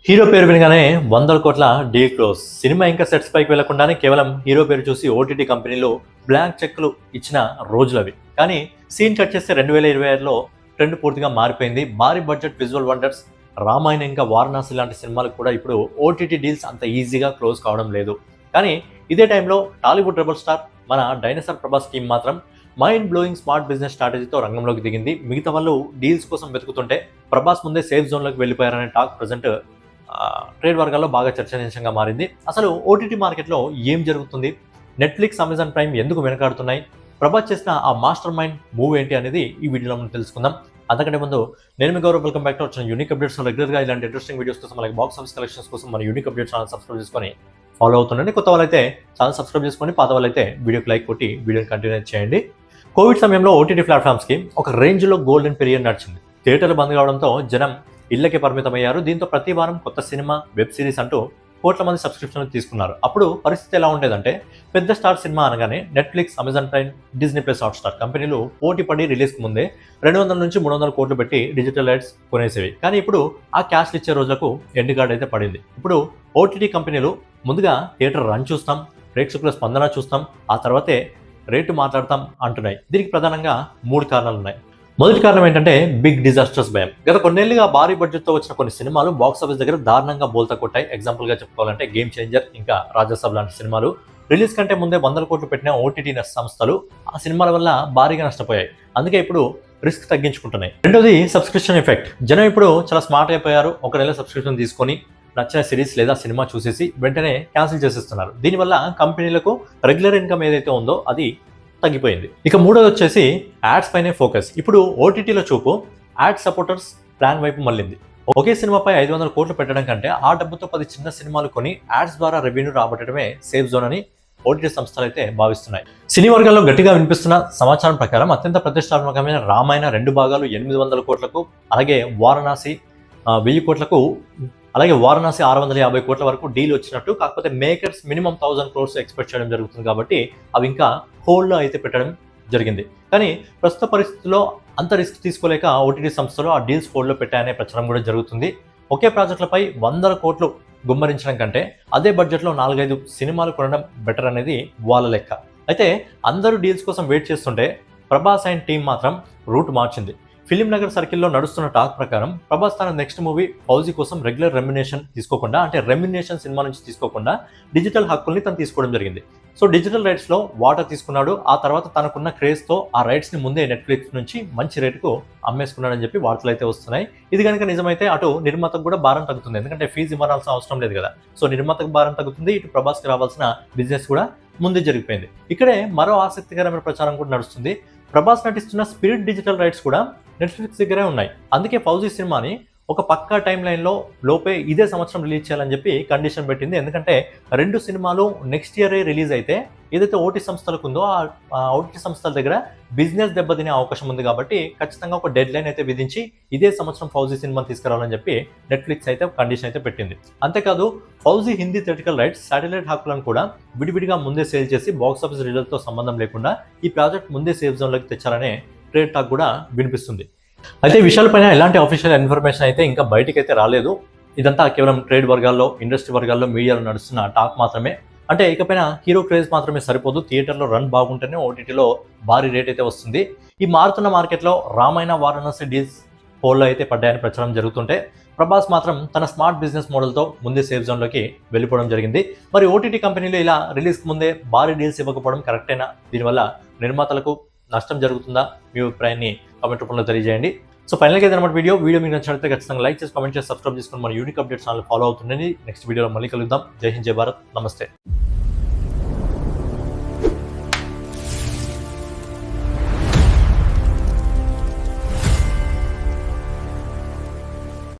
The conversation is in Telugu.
హీరో పేరు వినగానే వందల కోట్ల డీల్ క్లోజ్. సినిమా ఇంకా సెట్స్ పైకి వెళ్లకుండానే కేవలం హీరో పేరు చూసి ఓటీటీ కంపెనీలు బ్లాంక్ చెక్లు ఇచ్చిన రోజులవి. కానీ సీన్ కట్ చేస్తే 2026లో ట్రెండ్ పూర్తిగా మారిపోయింది. భారీ బడ్జెట్ విజువల్ వండర్స్ రామాయణ ఇంకా వారణాసి లాంటి సినిమాలకు కూడా ఇప్పుడు ఓటీటీ డీల్స్ అంత ఈజీగా క్లోజ్ కావడం లేదు. కానీ ఇదే టైంలో టాలీవుడ్ రెబల్ స్టార్ మన డైనోసార్ ప్రభాస్ టీం మాత్రం మైండ్ బ్లోయింగ్ స్మార్ట్ బిజినెస్ స్ట్రాటజీతో రంగంలోకి దిగింది. మిగతా వాళ్ళు డీల్స్ కోసం వెతుకుతుంటే ప్రభాస్ ముందే సేఫ్ జోన్లోకి వెళ్ళిపోయారనే టాక్ ప్రజెంట్ ట్రేడ్ వర్గాల్లో బాగా చర్చనీయాంశంగా మారింది. అసలు ఓటీటీ మార్కెట్లో ఏం జరుగుతుంది, నెట్ఫ్లిక్స్, అమెజాన్ ప్రైమ్ ఎందుకు వెనకాడుతున్నాయి, ప్రభాస్ చేసిన ఆ మాస్టర్ మైండ్ మూవ్ ఏంటి అనేది ఈ వీడియోలో మనం తెలుసుకుందాం. అంతకంటే ముందు నేను మీ గౌరవ్, వెల్కమ్ బ్యాక్ టు వచ్చిన యూనిక్ అప్డేట్స్. రెగ్యులర్గా ఇలాంటి ఇంట్రెస్టింగ్ వీడియోస్ కోసం అలాగే బాక్స్ ఆఫీస్ కలెక్షన్స్ కోసం మన యూనిక్ అప్డేట్స్ ఛానల్ సబ్స్క్రైబ్ చేసుకొని ఫాలో అవుతుండండి. కొత్త వాళ్ళైతే ఛానల్ సబ్స్క్రైబ్ చేసుకొని, పాత వాళ్ళైతే వీడియోకి లైక్ కొట్టి వీడియోని కంటిన్యూ చేయండి. కోవిడ్ సమయంలో ఓటీటీ ప్లాట్ఫామ్స్కి ఒక రేంజ్లో గోల్డెన్ పీరియడ్ నడిచింది. థియేటర్లు బంద్ కావడంతో జనం ఇళ్లకే పరిమితమయ్యారు. దీంతో ప్రతి వారం కొత్త సినిమా, వెబ్ సిరీస్ అంటూ కోట్ల మంది సబ్స్క్రిప్షన్లు తీసుకున్నారు. అప్పుడు పరిస్థితి ఎలా ఉండేదంటే, పెద్ద స్టార్ సినిమా అనగానే Netflix, Amazon prime, Disney plus, Hotstar కంపెనీలు పోటీ పడి రిలీజ్కి ముందే 200 నుంచి 300 కోట్లు పెట్టి డిజిటల్ రైట్స్ కొనేసేవి. కానీ ఇప్పుడు ఆ క్యాష్లు ఇచ్చే రోజులకు ఎండ్ కార్డ్ అయితే పడింది. ఇప్పుడు ఓటీటీ కంపెనీలు ముందుగా థియేటర్ రన్ చూస్తాం, ప్రేక్షకుల స్పందన చూస్తాం, ఆ తర్వాతే రేటు మాట్లాడతాం అంటున్నాయి. దీనికి ప్రధానంగా 3 కారణాలు ఉన్నాయి. మొదటి కారణం ఏంటంటే బిగ్ డిజాస్టర్స్ భయం. గత కొన్నేళ్లుగా భారీ బడ్జెట్తో వచ్చిన కొన్ని సినిమాలు బాక్స్ ఆఫీస్ దగ్గర దారుణంగా బోల్తా కొట్టాయి. ఎగ్జాంపుల్గా చెప్పుకోవాలంటే గేమ్ చేంజర్, ఇంకా రాజాసాబ్ లాంటి సినిమాలు రిలీజ్ కంటే ముందే 100 కోట్లు పెట్టిన ఓటీటీ సంస్థలు ఆ సినిమాల వల్ల భారీగా నష్టపోయాయి. అందుకే ఇప్పుడు రిస్క్ తగ్గించుకుంటున్నాయి. రెండోది సబ్స్క్రిప్షన్ ఎఫెక్ట్. జనం ఇప్పుడు చాలా స్మార్ట్ అయిపోయారు. ఒక నెల సబ్స్క్రిప్షన్ తీసుకొని నచ్చిన సిరీస్ లేదా సినిమా చూసేసి వెంటనే క్యాన్సిల్ చేసేస్తున్నారు. దీనివల్ల కంపెనీలకు రెగ్యులర్ ఇన్కమ్ ఏదైతే ఉందో అది తగ్గిపోయింది. ఇక మూడోది వచ్చేసి యాడ్స్ పైనే ఫోకస్. ఇప్పుడు ఓటీటీలో చూపు యాడ్ సపోర్టర్స్ ప్లాన్ వైపు మళ్ళింది. ఒకే సినిమాపై 500 కోట్లు పెట్టడం కంటే ఆ డబ్బుతో 10 చిన్న సినిమాలు కొని యాడ్స్ ద్వారా రెవెన్యూ రాబట్టడమే సేఫ్ జోన్ అని ఓటీటీ సంస్థలు అయితే భావిస్తున్నాయి. సినీ వర్గాల్లో గట్టిగా వినిపిస్తున్న సమాచారం ప్రకారం అత్యంత ప్రతిష్టాత్మకమైన రామాయణ 2 భాగాలు 800 కోట్లకు, అలాగే వారణాసి 1000 కోట్లకు, అలాగే వారణాసి 650 కోట్ల వరకు డీల్ వచ్చినట్టు. కాకపోతే మేకర్స్ మినిమం 1000 crores ఎక్స్పెక్ట్ చేయడం జరుగుతుంది కాబట్టి అవి ఇంకా హోల్డ్లో అయితే పెట్టడం జరిగింది. కానీ ప్రస్తుత పరిస్థితుల్లో అంత రిస్క్ తీసుకోలేక ఓటీటీ సంస్థలు ఆ డీల్స్ హోల్డ్లో పెట్టాయనే ప్రచారం కూడా జరుగుతుంది. ఒకే ప్రాజెక్టులపై 100 కోట్లు గుమ్మరించడం కంటే అదే బడ్జెట్లో 4-5 సినిమాలు కొనడం బెటర్ అనేది వాళ్ళ లెక్క. అయితే అందరూ డీల్స్ కోసం వెయిట్ చేస్తుంటే ప్రభాస్ అండ్ టీం మాత్రం రూట్ మార్చింది. ఫిలిం నగర్ సర్కిల్లో నడుస్తున్న టాక్ ప్రకారం ప్రభాస్ తన నెక్స్ట్ మూవీ ఫౌజీ కోసం రెగ్యులర్ రెమ్యునేషన్ తీసుకోకుండా, అంటే రెమ్యునేషన్ సినిమా నుంచి తీసుకోకుండా డిజిటల్ హక్కుల్ని తను తీసుకోవడం జరిగింది. సో డిజిటల్ రైట్స్లో వాటర్ తీసుకున్నాడు. ఆ తర్వాత తనకున్న క్రేజ్తో ఆ రైట్స్ని ముందే నెట్ఫ్లిక్స్ నుంచి మంచి రేటుకు అమ్మేసుకున్నాడని చెప్పి వార్తలు అయితే వస్తున్నాయి. ఇది కనుక నిజమైతే అటు నిర్మాతకు కూడా భారం తగ్గుతుంది. ఎందుకంటే ఫీజు ఇవ్వాల్సిన అవసరం లేదు కదా. సో నిర్మాతకు భారం తగ్గుతుంది, ఇటు ప్రభాస్కి రావాల్సిన బిజినెస్ కూడా ముందే జరిగిపోయింది. ఇక్కడే మరో ఆసక్తికరమైన ప్రచారం కూడా నడుస్తుంది. ప్రభాస్ నటిస్తున్న స్పిరిట్ డిజిటల్ రైట్స్ కూడా నెట్ఫ్లిక్స్ దగ్గరే ఉన్నాయి. అందుకే ఫౌజీ సినిమాని ఒక పక్కా టైం లైన్లో లోపే ఇదే సంవత్సరం రిలీజ్ చేయాలని చెప్పి కండిషన్ పెట్టింది. ఎందుకంటే 2 సినిమాలు నెక్స్ట్ ఇయరే రిలీజ్ అయితే ఏదైతే ఓటీ సంస్థలకు ఉందో ఆ ఓటీ సంస్థల దగ్గర బిజినెస్ దెబ్బతినే అవకాశం ఉంది. కాబట్టి ఖచ్చితంగా ఒక డెడ్ లైన్ అయితే విధించి ఇదే సంవత్సరం ఫౌజీ సినిమాని తీసుకురావాలని చెప్పి నెట్ఫ్లిక్స్ అయితే కండిషన్ అయితే పెట్టింది. అంతేకాదు fauji Hindi theatrical rights, satellite హక్కులను కూడా విడివిడిగా ముందే సేల్ చేసి బాక్స్ ఆఫీస్ రిజల్ట్తో సంబంధం లేకుండా ఈ ప్రాజెక్ట్ ముందే సేఫ్ జోన్లోకి తెచ్చారనే ట్రేడ్ టాక్ కూడా వినిపిస్తుంది. అయితే ఈ విషయాలపైన ఎలాంటి అఫీషియల్ ఇన్ఫర్మేషన్ అయితే ఇంకా బయటికి అయితే రాలేదు. ఇదంతా కేవలం ట్రేడ్ వర్గాల్లో, ఇండస్ట్రీ వర్గాల్లో, మీడియాలో నడుస్తున్న టాక్ మాత్రమే. అంటే ఇకపైన హీరో క్రేజ్ మాత్రమే సరిపోదు, థియేటర్లో రన్ బాగుంటేనే ఓటీటీలో భారీ రేట్ అయితే వస్తుంది. ఈ మారుతున్న మార్కెట్లో రామాయణ, వారణాసి డీల్స్ హోల్డ్లో అయితే పడ్డాయని ప్రచారం జరుగుతుంటే ప్రభాస్ మాత్రం తన స్మార్ట్ బిజినెస్ మోడల్తో ముందే సేఫ్ జోన్లోకి వెళ్ళిపోవడం జరిగింది. మరి ఓటీటీ కంపెనీలు ఇలా రిలీజ్కి ముందే భారీ డీల్స్ ఇవ్వకపోవడం కరెక్టేనా? దీనివల్ల నిర్మాతలకు నష్టం జరుగుతుందా? మీ అభిప్రాయాన్ని కామెంట్ రూపంలో తెలియజేయండి. సో ఫైనల్గా ఏదైనా వీడియో మీకు నచ్చినట్లయితే ఖచ్చితంగా లైక్ చేసి, కామెంట్ చేసి, సబ్స్క్రైబ్ చేసుకొని మన యూనిక్ అప్డేట్స్ ఛానల్ ఫాలో అవుతుండండి. నెక్స్ట్ వీడియోలో మళ్ళీ కలుద్దాం. జై హింద్, జై భారత్, నమస్తే.